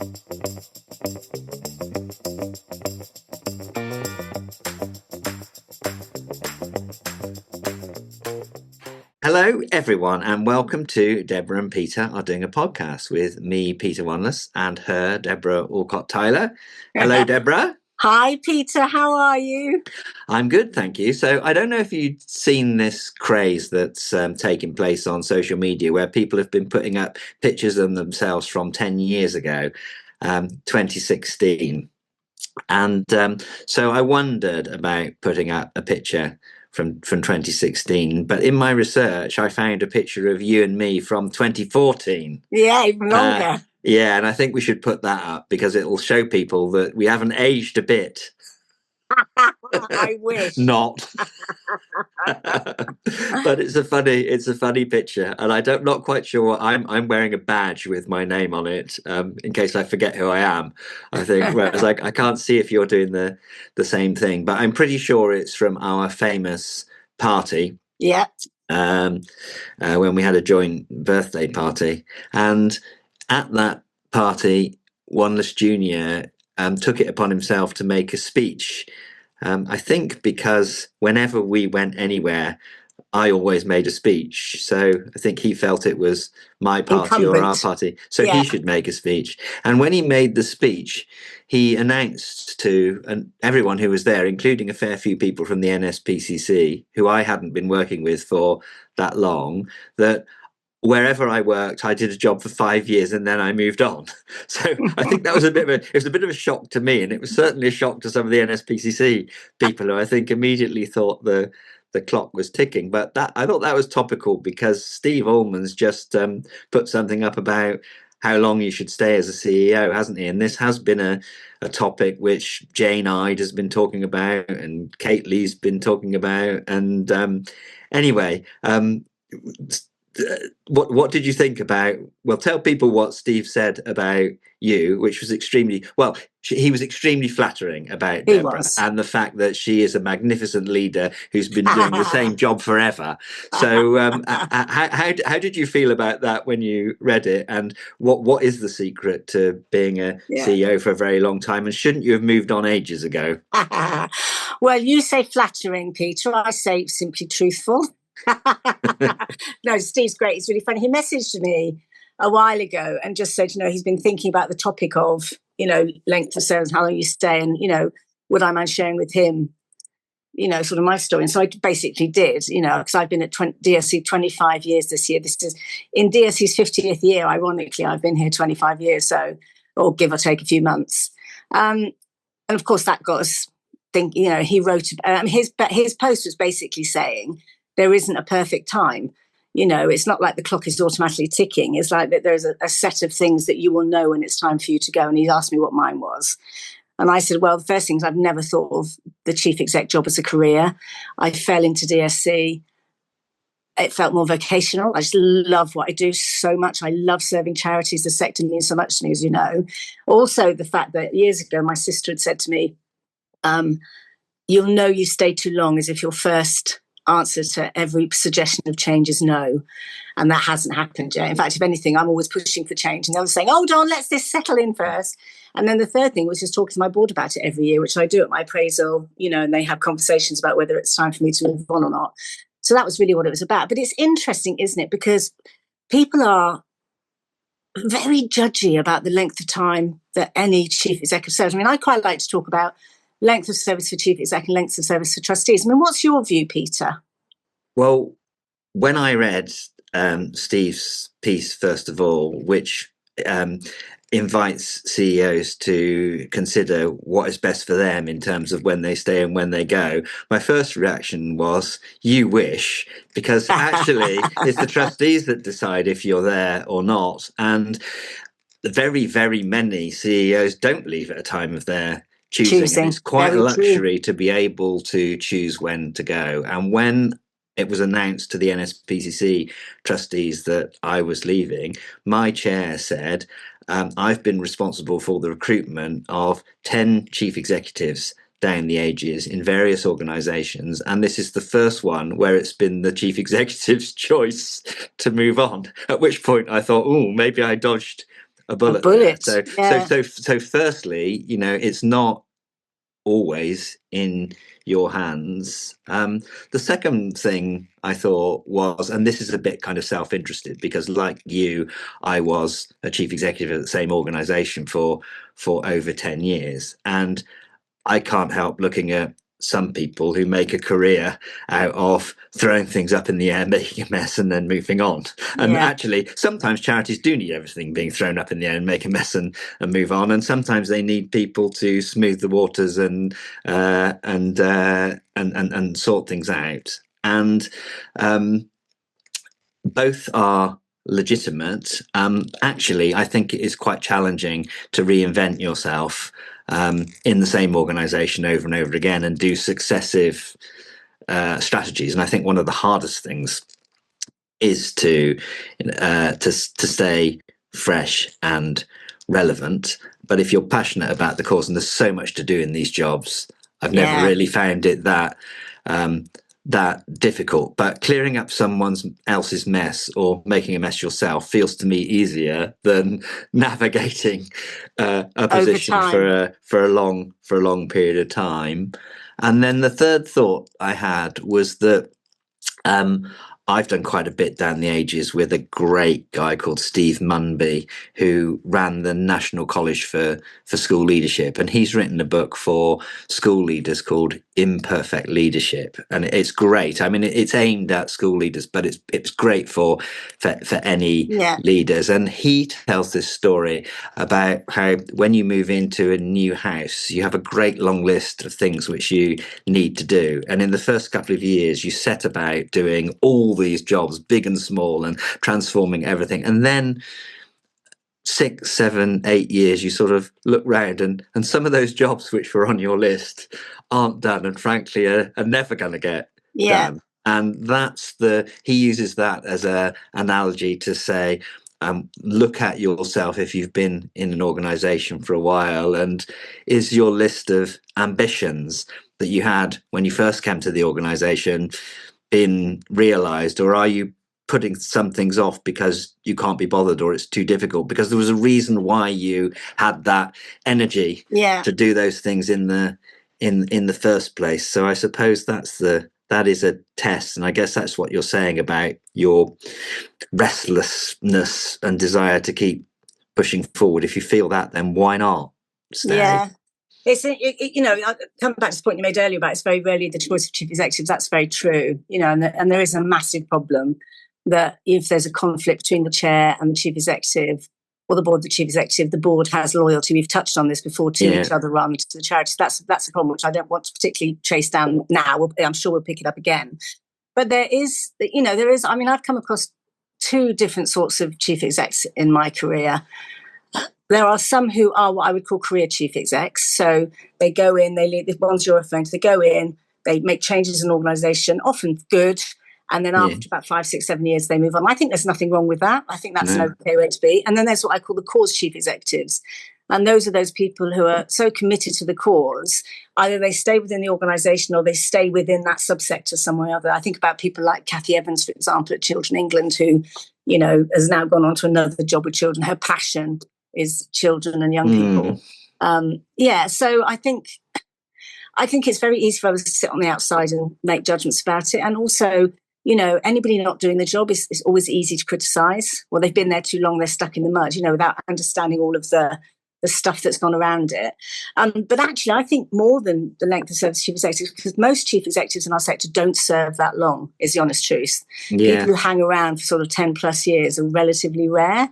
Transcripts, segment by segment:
Hello, everyone, and welcome to Debra and Peter are doing a podcast with me, Peter Wanless, and her, Deborah Alcott-Tyler. Hello, Deborah. Hi, Peter. How are you? I'm good, thank you. So I don't know if you've seen this craze that's taking place on social media where people have been putting up pictures of themselves from 10 years ago, 2016. And so I wondered about putting up a picture from 2016, but in my research I found a picture of you and me from 2014. Yeah, even longer. Yeah, and I think we should put that up because it'll show people that we haven't aged a bit. I wish not. But it's a funny picture, and I'm not quite sure. I'm wearing a badge with my name on it, in case I forget who I am. I think, whereas I can't see if you're doing the same thing, but I'm pretty sure it's from our famous party. Yeah. When we had a joint birthday party, and at that party, Wanless Jr. Took it upon himself to make a speech. I think because whenever we went anywhere, I always made a speech. So I think he felt it was my party or our party. So he should make a speech. And when he made the speech, he announced to everyone who was there, including a fair few people from the NSPCC, who I hadn't been working with for that long, that wherever I worked, I did a job for 5 years and then I moved on. So I think that was a bit of a shock to me, and it was certainly a shock to some of the NSPCC people who I think immediately thought the clock was ticking. But I thought that was topical because Steve Allman's just put something up about how long you should stay as a CEO, hasn't he? And this has been a topic which Jane Ide has been talking about and Kate Lee's been talking about. And anyway, what did you think about? Well, tell people what Steve said about you, which was he was extremely flattering about Debra and the fact that she is a magnificent leader who's been doing the same job forever. So how did you feel about that when you read it, and what is the secret to being a CEO for a very long time, and shouldn't you have moved on ages ago? Well, you say flattering, Peter. I say simply truthful. No, Steve's great. He's really funny. He messaged me a while ago and just said, he's been thinking about the topic of, length of service, how long you stay, and, would I mind sharing with him, sort of my story. And so I basically did, because I've been at DSC 25 years this year. This is in DSC's 50th year. Ironically, I've been here 25 years, so, or give or take a few months. And of course, that got us thinking, he wrote, his post was basically saying, there isn't a perfect time. It's not like the clock is automatically ticking. It's like that there's a set of things that you will know when it's time for you to go. And he asked me what mine was. And I said, well, the first thing is I've never thought of the chief exec job as a career. I fell into DSC. It felt more vocational. I just love what I do so much. I love serving charities. The sector means so much to me, as you know. Also, the fact that years ago, my sister had said to me, you'll know you stay too long as if your first answer to every suggestion of change is no. And that hasn't happened yet. In fact, if anything, I'm always pushing for change. And the other saying, hold on, let's this settle in first. And then the third thing was just talking to my board about it every year, which I do at my appraisal, and they have conversations about whether it's time for me to move on or not. So that was really what it was about. But it's interesting, isn't it? Because people are very judgy about the length of time that any chief executive serves. I mean, I quite like to talk about length of service for chief exec and length of service for trustees. I mean, what's your view, Peter? Well, when I read Steve's piece, first of all, which invites CEOs to consider what is best for them in terms of when they stay and when they go, my first reaction was, you wish, because actually it's the trustees that decide if you're there or not. And very, very many CEOs don't leave at a time of their choosing. And it's quite a luxury to be able to choose when to go. And when it was announced to the NSPCC trustees that I was leaving, my chair said, I've been responsible for the recruitment of 10 chief executives down the ages in various organizations, and this is the first one where it's been the chief executive's choice to move on, at which point I thought, maybe I dodged a bullet there. So firstly, it's not always in your hands. The second thing I thought was, and this is a bit kind of self-interested, because like you, I was a chief executive at the same organization for over 10 years, and I can't help looking at some people who make a career out of throwing things up in the air, making a mess, and then moving on. And actually, sometimes charities do need everything being thrown up in the air and make a mess and move on. And sometimes they need people to smooth the waters and sort things out. And both are legitimate. Actually, I think it is quite challenging to reinvent yourself in the same organization over and over again and do successive strategies. And I think one of the hardest things is to stay fresh and relevant. But if you're passionate about the cause, and there's so much to do in these jobs, I've never really found it that difficult. But clearing up someone else's mess or making a mess yourself feels to me easier than navigating a position for a long period of time. And then the third thought I had was that I've done quite a bit down the ages with a great guy called Steve Munby, who ran the National College for School Leadership. And he's written a book for school leaders called Imperfect Leadership. And it's great. I mean, it's aimed at school leaders, but it's great for any leaders. And he tells this story about how when you move into a new house, you have a great long list of things which you need to do. And in the first couple of years, you set about doing all these jobs, big and small, and transforming everything. And then 6, 7, 8 years, you sort of look round and some of those jobs which were on your list aren't done, and frankly are never going to get done. And he uses that as a analogy to say, look at yourself if you've been in an organization for a while, and is your list of ambitions that you had when you first came to the organization been realized, or are you putting some things off because you can't be bothered or it's too difficult? Because there was a reason why you had that energy to do those things in the first place. So I suppose that is a test, and I guess that's what you're saying about your restlessness and desire to keep pushing forward. If you feel that, then why not stay? It's I come back to the point you made earlier about it's very rarely the choice of chief executives. That's very true, and there is a massive problem that if there's a conflict between the chair and the chief executive, or the board, the chief executive, the board has loyalty. We've touched on this before to each other, run to the charities. That's a problem which I don't want to particularly chase down now. I'm sure we'll pick it up again. But there is. I mean, I've come across two different sorts of chief execs in my career. There are some who are what I would call career chief execs. So they go in, they lead, the ones you're referring to, they go in, they make changes in an organisation, often good, and then after about 5, 6, 7 years, they move on. I think there's nothing wrong with that. I think that's an okay way to be. And then there's what I call the cause chief executives. And those are those people who are so committed to the cause, either they stay within the organisation or they stay within that subsector somewhere or other. I think about people like Cathy Evans, for example, at Children England, who, has now gone on to another job with children. Her passion is children and young people. So I think it's very easy for us to sit on the outside and make judgments about it. And also, anybody not doing the job is always easy to criticise. Well, they've been there too long, they're stuck in the mud, without understanding all of the stuff that's gone around it. But actually, I think more than the length of service of chief executives, because most chief executives in our sector don't serve that long, is the honest truth. People who hang around for sort of 10 plus years are relatively rare.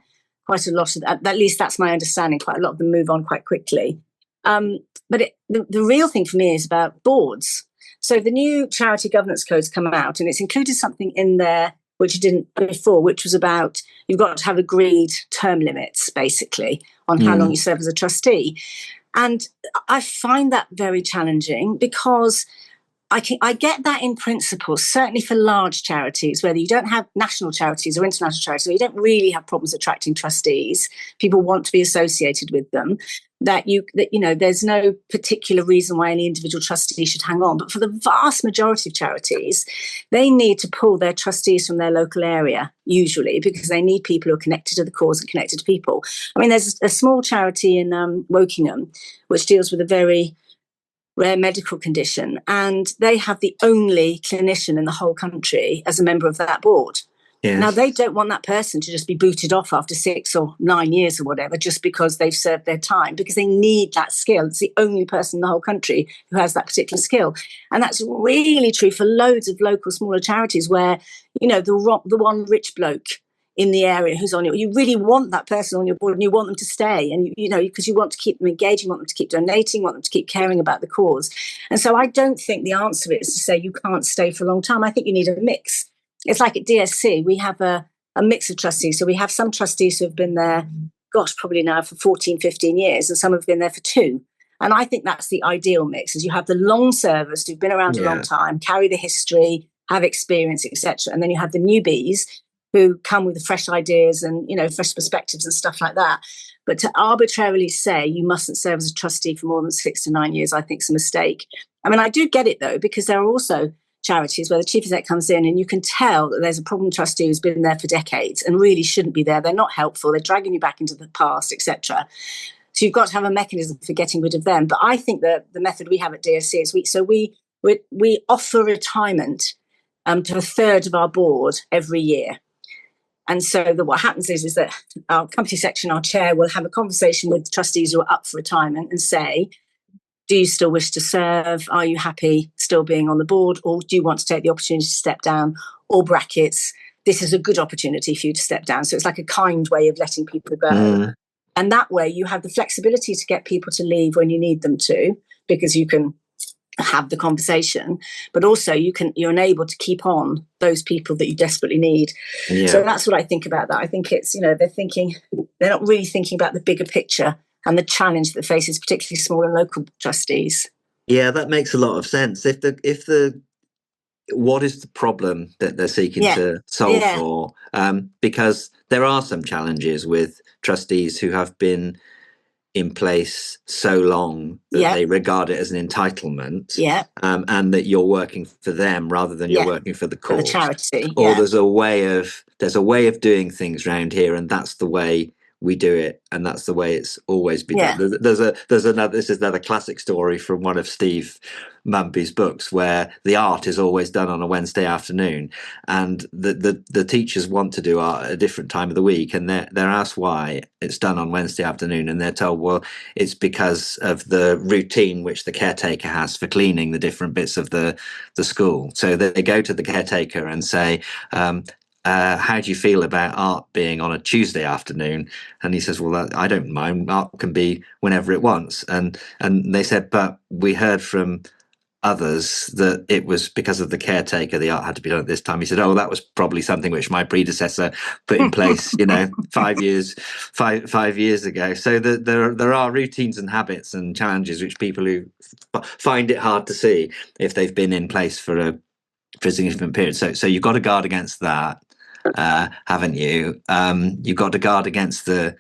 Quite a lot of that, at least that's my understanding, quite a lot of them move on quite quickly. But the real thing for me is about boards. So the new charity governance code's come out, and it's included something in there which it didn't before, which was about you've got to have agreed term limits, basically, on how long you serve as a trustee. And I find that very challenging because I get that in principle, certainly for large charities, whether you don't have national charities or international charities, where you don't really have problems attracting trustees. People want to be associated with them. That there's no particular reason why any individual trustee should hang on. But for the vast majority of charities, they need to pull their trustees from their local area, usually, because they need people who are connected to the cause and connected to people. I mean, there's a small charity in Wokingham which deals with a very rare medical condition, and they have the only clinician in the whole country as a member of that board. Yes. Now, they don't want that person to just be booted off after 6 or 9 years or whatever, just because they've served their time, because they need that skill. It's the only person in the whole country who has that particular skill. And that's really true for loads of local smaller charities where, the one rich bloke in the area who's on it, you really want that person on your board and you want them to stay, and because you want to keep them engaged, you want them to keep donating, you want them to keep caring about the cause. And so I don't think the answer is to say you can't stay for a long time. I think you need a mix. It's like at DSC, we have a mix of trustees. So we have some trustees who have been there, probably now for 14, 15 years, and some have been there for 2. And I think that's the ideal mix, is you have the long servers who've been around a long time, carry the history, have experience, etc. And then you have the newbies who come with fresh ideas and, fresh perspectives and stuff like that. But to arbitrarily say you mustn't serve as a trustee for more than 6 to 9 years, I think is a mistake. I mean, I do get it, though, because there are also charities where the chief exec comes in and you can tell that there's a problem trustee who's been there for decades and really shouldn't be there. They're not helpful. They're dragging you back into the past, etc. So you've got to have a mechanism for getting rid of them. But I think that the method we have at DSC is we offer retirement to a third of our board every year. And so what happens is that our company section, our chair, will have a conversation with trustees who are up for retirement and say, do you still wish to serve? Are you happy still being on the board? Or do you want to take the opportunity to step down? Or brackets, this is a good opportunity for you to step down. So it's like a kind way of letting people go. And that way you have the flexibility to get people to leave when you need them to, because you can have the conversation, but also you're enabled to keep on those people that you desperately need. Yeah. So that's what I think about that. I think it's, they're not really thinking about the bigger picture and the challenge that faces particularly small and local trustees. Yeah, that makes a lot of sense. What is the problem that they're seeking to solve for? Because there are some challenges with trustees who have been in place so long that they regard it as an entitlement, and that you're working for them rather than you're working for the cause, for the charity. Or there's a way of doing things around here, and that's the way we do it, and that's the way it's always been done. This is another classic story from one of Steve Mumby's books, where the art is always done on a Wednesday afternoon, and the teachers want to do art at a different time of the week, and they're asked why it's done on Wednesday afternoon, and they're told, well, it's because of the routine which the caretaker has for cleaning the different bits of the school. So they go to the caretaker and say, how do you feel about art being on a Tuesday afternoon? And he says, well, I don't mind. Art can be whenever it wants. And they said, but we heard from others that it was because of the caretaker the art had to be done at this time. He said, oh, that was probably something which my predecessor put in place 5 years ago. So there are routines and habits and challenges which people who find it hard to see if they've been in place for a significant period. So you've got to guard against that, haven't you? You've got to guard against the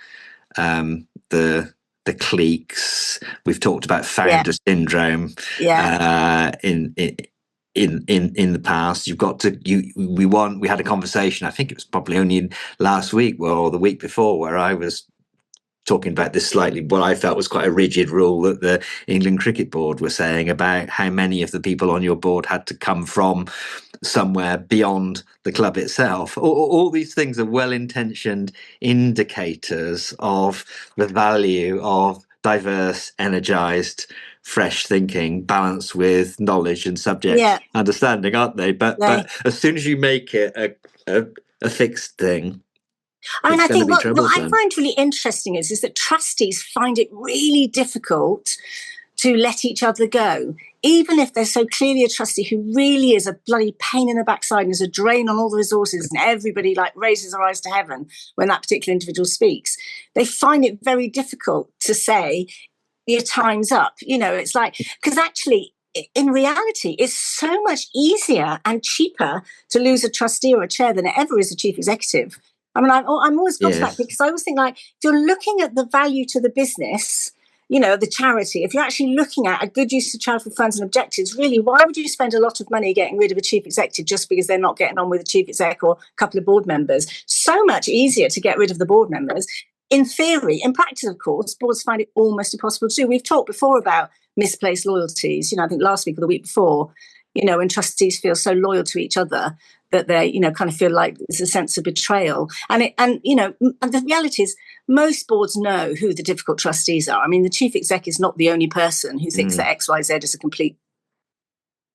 cliques. We've talked about founder syndrome in the past. You've got to we had a conversation, I think it was probably only last week or the week before, where I was talking about this slightly, what I felt was quite a rigid rule that the England Cricket Board were saying about how many of the people on your board had to come from somewhere beyond the club itself. All these things are well-intentioned indicators of the value of diverse, energized, fresh thinking, balanced with knowledge and subject understanding, aren't they? But as soon as you make it a fixed thing, I mean, I think what I find really interesting is that trustees find it really difficult to let each other go, even if they're so clearly a trustee who really is a bloody pain in the backside and is a drain on all the resources, and everybody raises their eyes to heaven when that particular individual speaks. They find it very difficult to say, your time's up. It's like, because actually in reality, it's so much easier and cheaper to lose a trustee or a chair than it ever is a chief executive. I mean, I'm always gobsmacked because I always think, like, if you're looking at the value to the business, the charity, if you're actually looking at a good use of charitable funds and objectives, really, why would you spend a lot of money getting rid of a chief executive just because they're not getting on with a chief exec or a couple of board members? So much easier to get rid of the board members. In theory, in practice, of course, boards find it almost impossible to do. We've talked before about misplaced loyalties, I think last week or the week before, when trustees feel so loyal to each other that they, kind of feel like there's a sense of betrayal. And the reality is most boards know who the difficult trustees are. I mean, the chief exec is not the only person who thinks that XYZ is a complete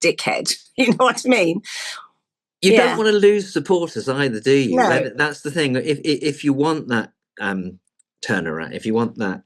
dickhead. You know what I mean? You don't want to lose supporters either, do you? No. That's the thing. If you want that turnaround, if you want that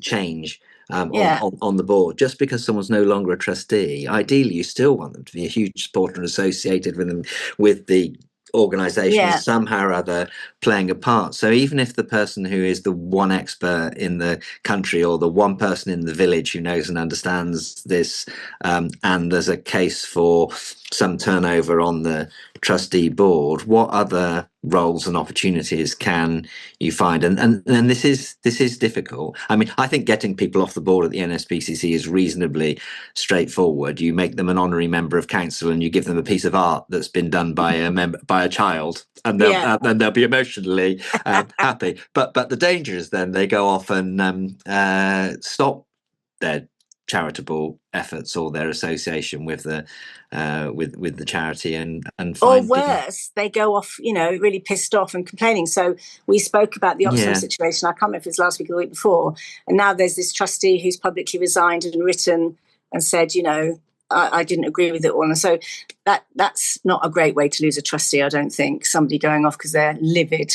change on the board, just because someone's no longer a trustee, ideally you still want them to be a huge supporter and associated with them, with the organisation somehow or other playing a part. So even if the person who is the one expert in the country or the one person in the village who knows and understands this, and there's a case for some turnover on the trustee board, what other roles and opportunities can you find? And this is difficult. I mean, I think getting people off the board at the NSPCC is reasonably straightforward. You make them an honorary member of council and you give them a piece of art that's been done by a child, and they'll be emotionally happy. But the danger is then they go off and stop their charitable efforts or their association with the charity and or worse, they go off really pissed off and complaining. So we spoke about the Oxfam situation. I can't remember if it was last week or the week before, and now there's this trustee who's publicly resigned and written and said, I didn't agree with it all. And so that's not a great way to lose a trustee, I don't think, somebody going off because they're livid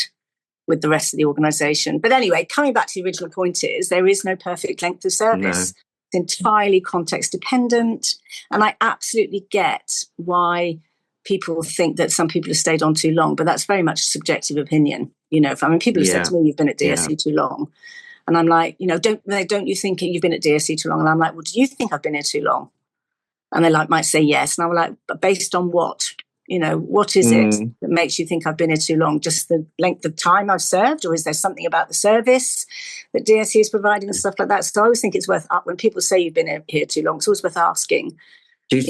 with the rest of the organisation. But anyway, coming back to the original point is there is no perfect length of service. No. It's entirely context dependent. And I absolutely get why people think that some people have stayed on too long, but that's very much subjective opinion. People have said to me, you've been at DSC too long. And I'm like, don't you think you've been at DSC too long? And I'm like, well, do you think I've been here too long? And they might say yes. And I'm like, but based on what? What is it that makes you think I've been here too long? Just the length of time I've served? Or is there something about the service that DSC is providing and stuff like that? So I always think it's worth up when people say you've been here too long. It's always worth asking. Do you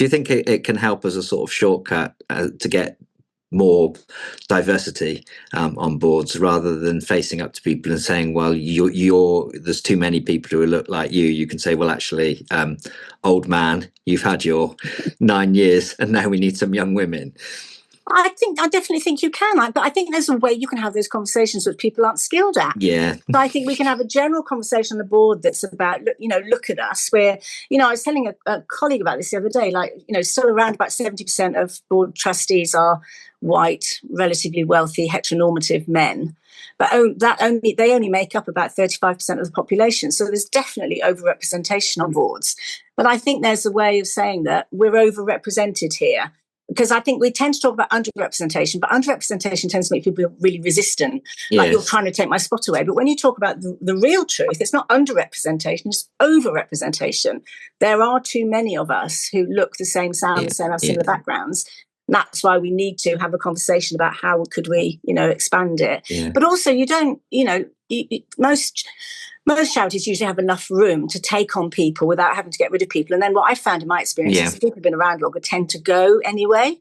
think it can help as a sort of shortcut to get more diversity on boards, rather than facing up to people and saying, well, there's too many people who look like you? You can say, well, actually, old man, you've had your 9 years and now we need some young women. I definitely think you can, but I think there's a way you can have those conversations which people aren't skilled at. Yeah. So I think we can have a general conversation on the board that's about, look at us. Where, I was telling a colleague about this the other day, still around about 70% of board trustees are white, relatively wealthy, heteronormative men. But they only make up about 35% of the population. So there's definitely overrepresentation on boards. But I think there's a way of saying that we're overrepresented here. Because I think we tend to talk about underrepresentation, but underrepresentation tends to make people really resistant, like you're trying to take my spot away. But when you talk about the real truth, it's not underrepresentation, it's overrepresentation. There are too many of us who look the same, sound the same, have similar backgrounds. And that's why we need to have a conversation about how could we, expand it. Yeah. But also most charities usually have enough room to take on people without having to get rid of people. And then what I found in my experience is people who've been around longer tend to go anyway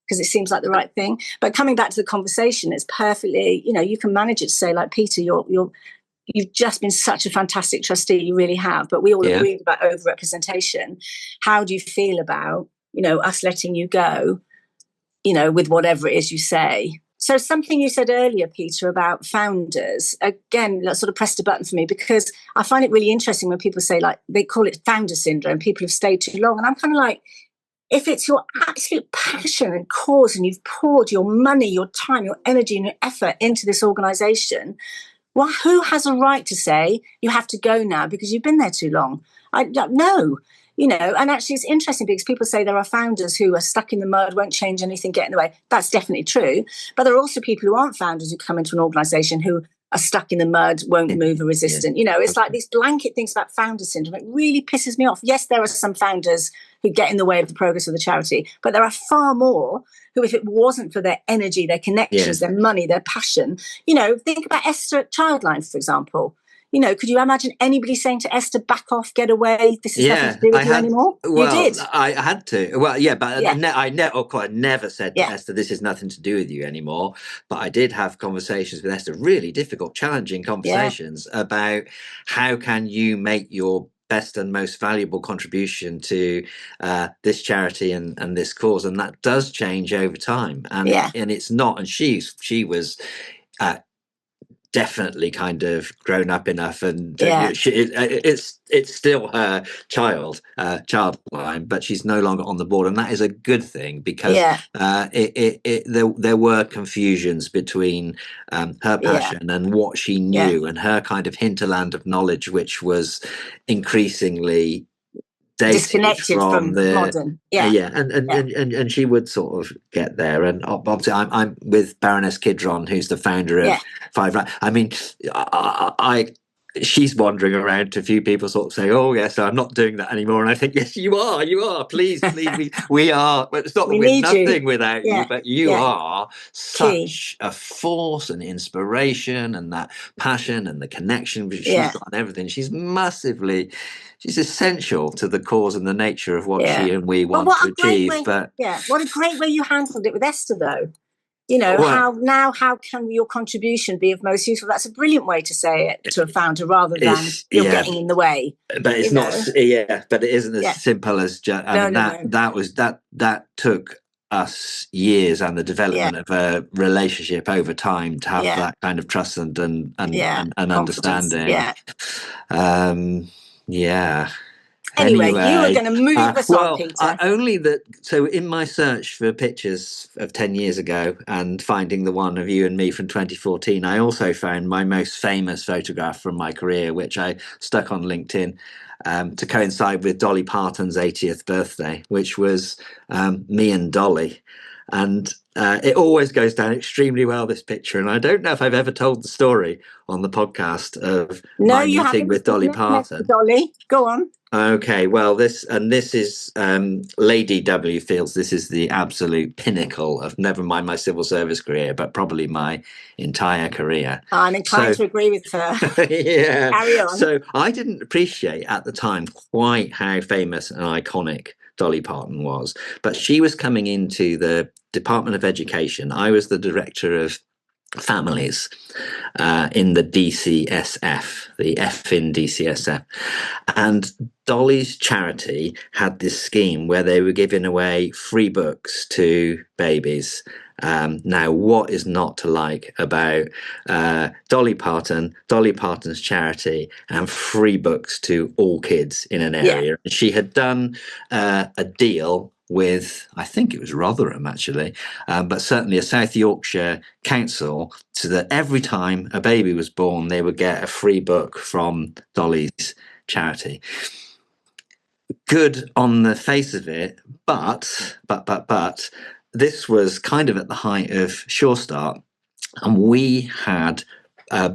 because it seems like the right thing. But coming back to the conversation, it's perfectly, you can manage it to say, like, Peter, you've just been such a fantastic trustee, you really have. But we all agreed about overrepresentation. How do you feel about, us letting you go, with whatever it is you say? So something you said earlier, Peter, about founders, again, that sort of pressed a button for me, because I find it really interesting when people say, like, they call it founder syndrome, people have stayed too long. And I'm kind of like, if it's your absolute passion and cause and you've poured your money, your time, your energy and your effort into this organisation, well, who has a right to say you have to go now because you've been there too long? No. And actually it's interesting because people say there are founders who are stuck in the mud, won't change anything, get in the way. That's definitely true. But there are also people who aren't founders who come into an organisation who are stuck in the mud, won't move, are resistant. You know, it's like these blanket things about founder syndrome. It really pisses me off. Yes, there are some founders who get in the way of the progress of the charity, but there are far more who, if it wasn't for their energy, their connections, their money, their passion, you know, think about Esther at Childline, for example. You know, could you imagine anybody saying to Esther, back off, get away, this is nothing to do with you anymore? Well, you did. I had to. Well, yeah, but I never said to Esther, this is nothing to do with you anymore. But I did have conversations with Esther, really difficult, challenging conversations about how can you make your best and most valuable contribution to this charity and this cause. And that does change over time. And, and it's not. And she was... definitely kind of grown up enough, and it's still her childline, but she's no longer on the board, and that is a good thing, because there were confusions between her passion and what she knew, and her kind of hinterland of knowledge, which was increasingly disconnected from the modern, and she would sort of get there. And obviously I'm with Baroness Kidron, who's the founder of Five. I mean, she's wandering around to a few people sort of saying, oh yes, I'm not doing that anymore, and I think, yes, you are, please we are. But it's not that we're nothing without you, but you are such a force and inspiration, and that passion and the connection she's got and everything. She's essential to the cause and the nature of what she and we want to achieve. What a great way you handled it with Esther, though. You know, how can your contribution be of most useful? That's a brilliant way to say it to a founder, rather than you're getting in the way. But it's not, but it isn't as simple as just, that took us years, and the development of a relationship over time to have that kind of trust and understanding. Anyway, you were going to move us on, Peter. Only that. So, in my search for pictures of 10 years ago and finding the one of you and me from 2014, I also found my most famous photograph from my career, which I stuck on LinkedIn to coincide with Dolly Parton's 80th birthday, which was me and Dolly. And it always goes down extremely well, this picture. And I don't know if I've ever told the story on the podcast of my meeting with Dolly Parton. Dolly, go on. Okay, well, this is Lady W feels this is the absolute pinnacle of, never mind my civil service career, but probably my entire career. I'm inclined to agree with her. Carry on. So I didn't appreciate at the time quite how famous and iconic Dolly Parton was, but she was coming into the Department of Education. I was the director of families in the DCSF, the F in DCSF, and Dolly's charity had this scheme where they were giving away free books to babies. Now, what is not to like about Dolly Parton's charity, and free books to all kids in an area? Yeah. She had done a deal with, I think it was Rotherham actually, but certainly a South Yorkshire council, so that every time a baby was born, they would get a free book from Dolly's charity. Good on the face of it, but this was kind of at the height of Sure Start, and we had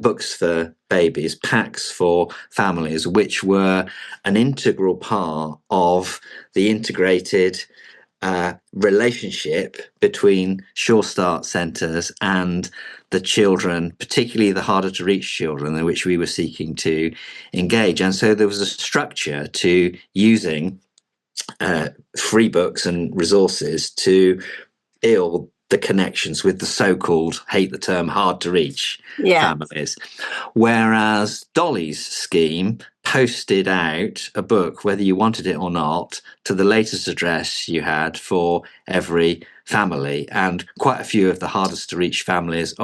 books for babies, packs for families, which were an integral part of the integrated relationship between Sure Start centres and the children, particularly the harder to reach children, in which we were seeking to engage. And so there was a structure to using free books and resources to build the connections with the so-called, hate the term, hard to reach families. Whereas Dolly's scheme posted out a book, whether you wanted it or not, to the latest address you had for every family, and quite a few of the hardest to reach families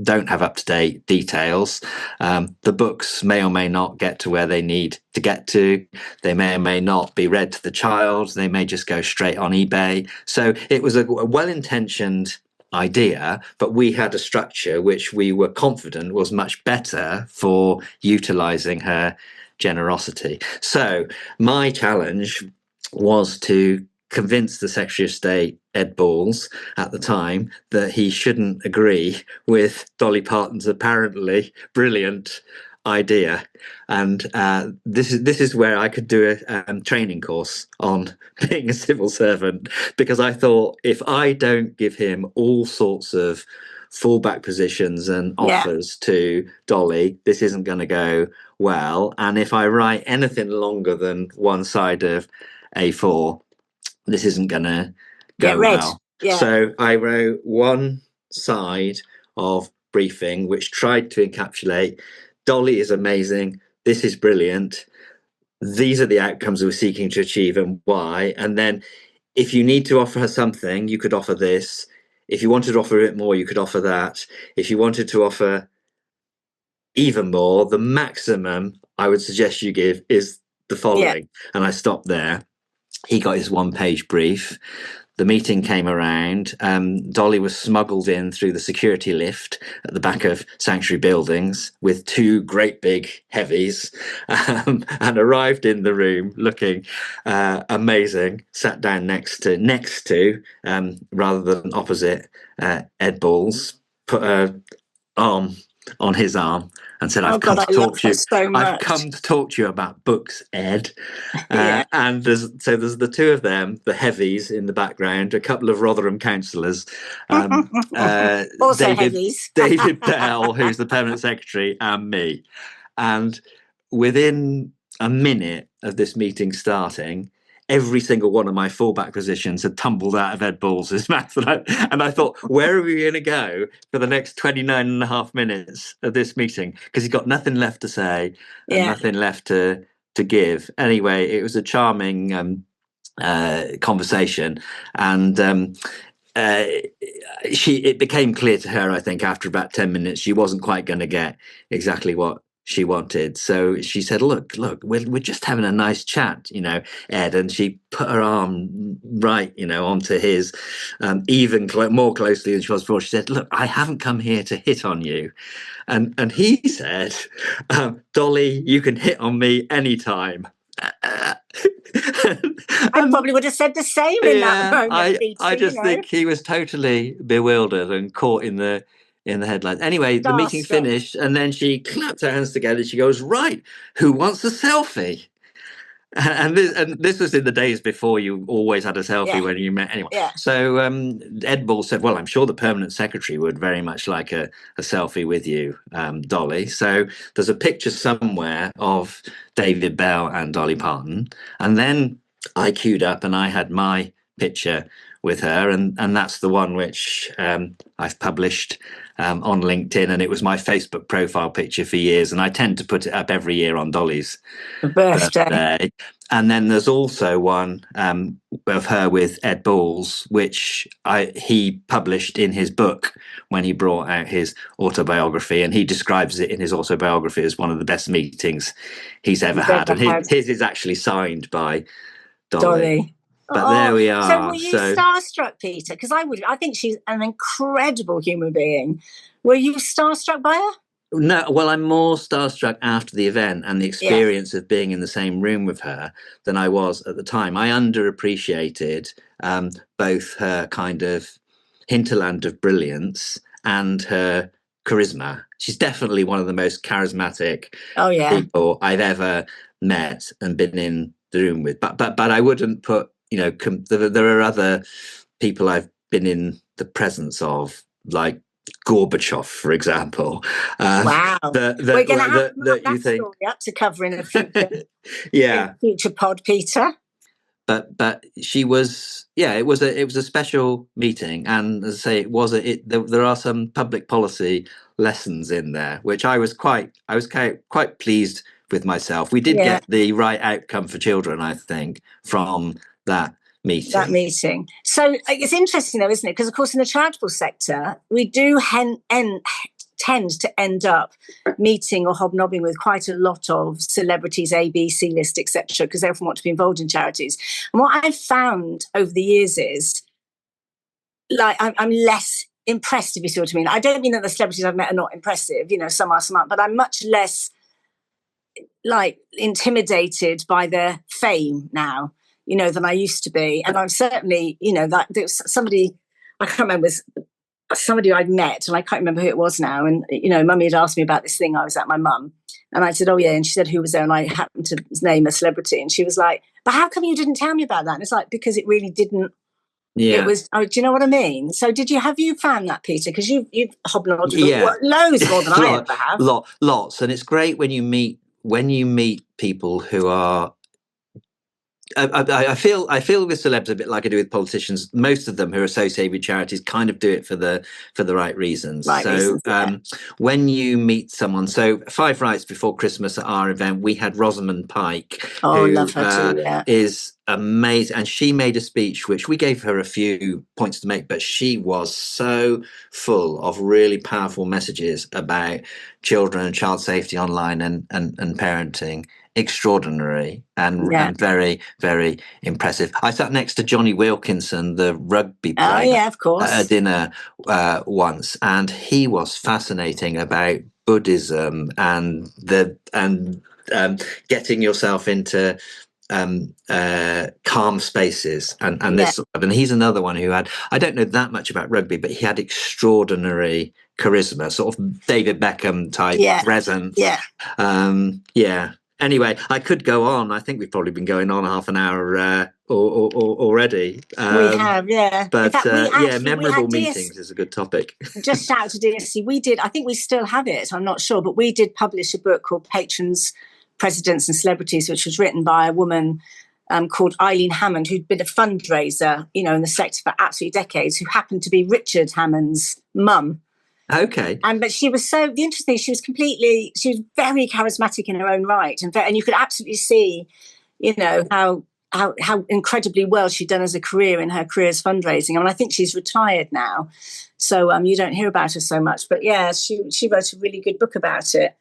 don't have up-to-date details. The books may or may not get to where they need to get to. They may or may not be read to the child. They may just go straight on eBay. So it was a well-intentioned idea, but we had a structure which we were confident was much better for utilizing her generosity. So my challenge was to convince the Secretary of State Ed Balls at the time that he shouldn't agree with Dolly Parton's apparently brilliant idea, and this is where I could do a training course on being a civil servant, because I thought, if I don't give him all sorts of fallback positions and offers to Dolly, this isn't going to go well. And if I write anything longer than one side of A4, this isn't going to go well. So I wrote one side of briefing which tried to encapsulate: Dolly is amazing, this is brilliant, these are the outcomes we're seeking to achieve and why. And then, if you need to offer her something, you could offer this. If you wanted to offer a bit more, you could offer that. If you wanted to offer even more, the maximum I would suggest you give is the following. And I stopped there. He got his one-page brief. The meeting came around. Dolly was smuggled in through the security lift at the back of Sanctuary Buildings with two great big heavies, and arrived in the room looking amazing. Sat down next to rather than opposite Ed Balls. Put her arm on his arm and said, I've come to talk to you about books, Ed. And there's the two of them, the heavies in the background, a couple of Rotherham councillors, also heavies. David Bell, who's the permanent secretary, and me. And within a minute of this meeting starting, every single one of my fallback positions had tumbled out of Ed Balls' mouth. And I thought, where are we going to go for the next 29 and a half minutes of this meeting? Because he's got nothing left to say and nothing left to give. Anyway, it was a charming conversation. And it became clear to her, I think, after about 10 minutes, she wasn't quite going to get exactly what she wanted. So she said, look, we're just having a nice chat, Ed. And she put her arm right, onto his, even more closely than she was before. She said, look, I haven't come here to hit on you. And he said, Dolly, you can hit on me anytime. I probably would have said the same in that moment. I just think he was totally bewildered and caught in the headlines. Anyway, the meeting finished, and then she clapped her hands together. She goes, right, who wants a selfie? And this was in the days before you always had a selfie when you met anyone. So Ed Ball said, well, I'm sure the permanent secretary would very much like a selfie with you, Dolly. So there's a picture somewhere of David Bell and Dolly Parton. And then I queued up and I had my picture with her, and that's the one which I've published on LinkedIn, and it was my Facebook profile picture for years, and I tend to put it up every year on Dolly's birthday. And then there's also one of her with Ed Balls, which he published in his book when he brought out his autobiography, and he describes it in his autobiography as one of the best meetings he's ever had. And his is actually signed by Dolly. But there we are. So were you starstruck, Peter? Because I think she's an incredible human being. Were you starstruck by her? No, well, I'm more starstruck after the event and the experience of being in the same room with her than I was at the time. I underappreciated both her kind of hinterland of brilliance and her charisma. She's definitely one of the most charismatic people I've ever met and been in the room with. But I wouldn't put, there are other people I've been in the presence of, like Gorbachev, for example. Wow. We're going to have that story up to cover in a future, future pod, Peter. But she was, it was a special meeting, and as I say, there are some public policy lessons in there, which I was quite pleased with myself. We did get the right outcome for children, I think, from that meeting. So it's interesting, though, isn't it? Because, of course, in the charitable sector, we do tend to end up meeting or hobnobbing with quite a lot of celebrities, A, B, C list, etc., because they often want to be involved in charities. And what I've found over the years is, like, I'm less impressed, if you see what I mean. I don't mean that the celebrities I've met are not impressive, some are, some aren't, but I'm much less, like, intimidated by their fame now. than I used to be. And I'm certainly, that there was somebody, I can't remember, was somebody I'd met, and I can't remember who it was now. And, Mummy had asked me about this thing I was at, my mum. And I said, oh, yeah. And she said, who was there? And I happened to name a celebrity. And she was like, but how come you didn't tell me about that? And it's like, because it really didn't. Yeah. It was, do you know what I mean? So have you found that, Peter? Because you've hobnobbed with loads more than I ever have. Lots. And it's great when you meet people who are, I feel with celebs a bit like I do with politicians. Most of them who are associated with charities kind of do it for the right reasons. When you meet someone, so 5 nights before Christmas at our event, we had Rosamund Pike, who love her too, is amazing, and she made a speech which we gave her a few points to make, but she was so full of really powerful messages about children and child safety online and parenting. Extraordinary and very, very impressive. I sat next to Johnny Wilkinson, the rugby player, of course, at a dinner once, and he was fascinating about Buddhism and getting yourself into calm spaces and this sort of, and he's another one who had, I don't know that much about rugby, but he had extraordinary charisma, sort of David Beckham type presence. Anyway, I could go on. I think we've probably been going on half an hour already. We have, But in fact, memorable meetings is a good topic. Just shout out to DSC. We did, I think we still have it, I'm not sure, but we did publish a book called Patrons, Presidents and Celebrities, which was written by a woman called Eileen Hammond, who'd been a fundraiser, in the sector for absolutely decades, who happened to be Richard Hammond's mum. Okay. But she was the interesting thing, she was very charismatic in her own right. And you could absolutely see, how incredibly well she'd done as a career in her career as fundraising. I mean, I think she's retired now, so you don't hear about her so much. But yeah, she wrote a really good book about it.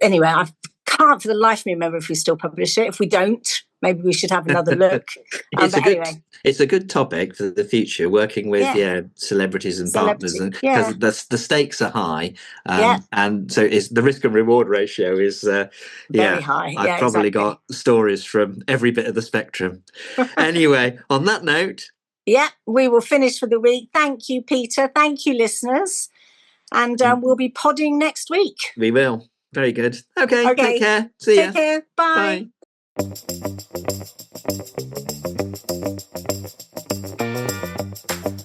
Anyway, I can't for the life of me remember if we still publish it. If we don't, maybe we should have another look. It's a good topic for the future, working with celebrities and partners, and because the stakes are high, and so it's the risk and reward ratio is very high. I've probably got stories from every bit of the spectrum. Anyway, on that note, we will finish for the week. Thank you, Peter. Thank you, listeners, and we'll be podding next week. We will. Very good. Okay. Take care. See ya. Take care. Bye. Bye.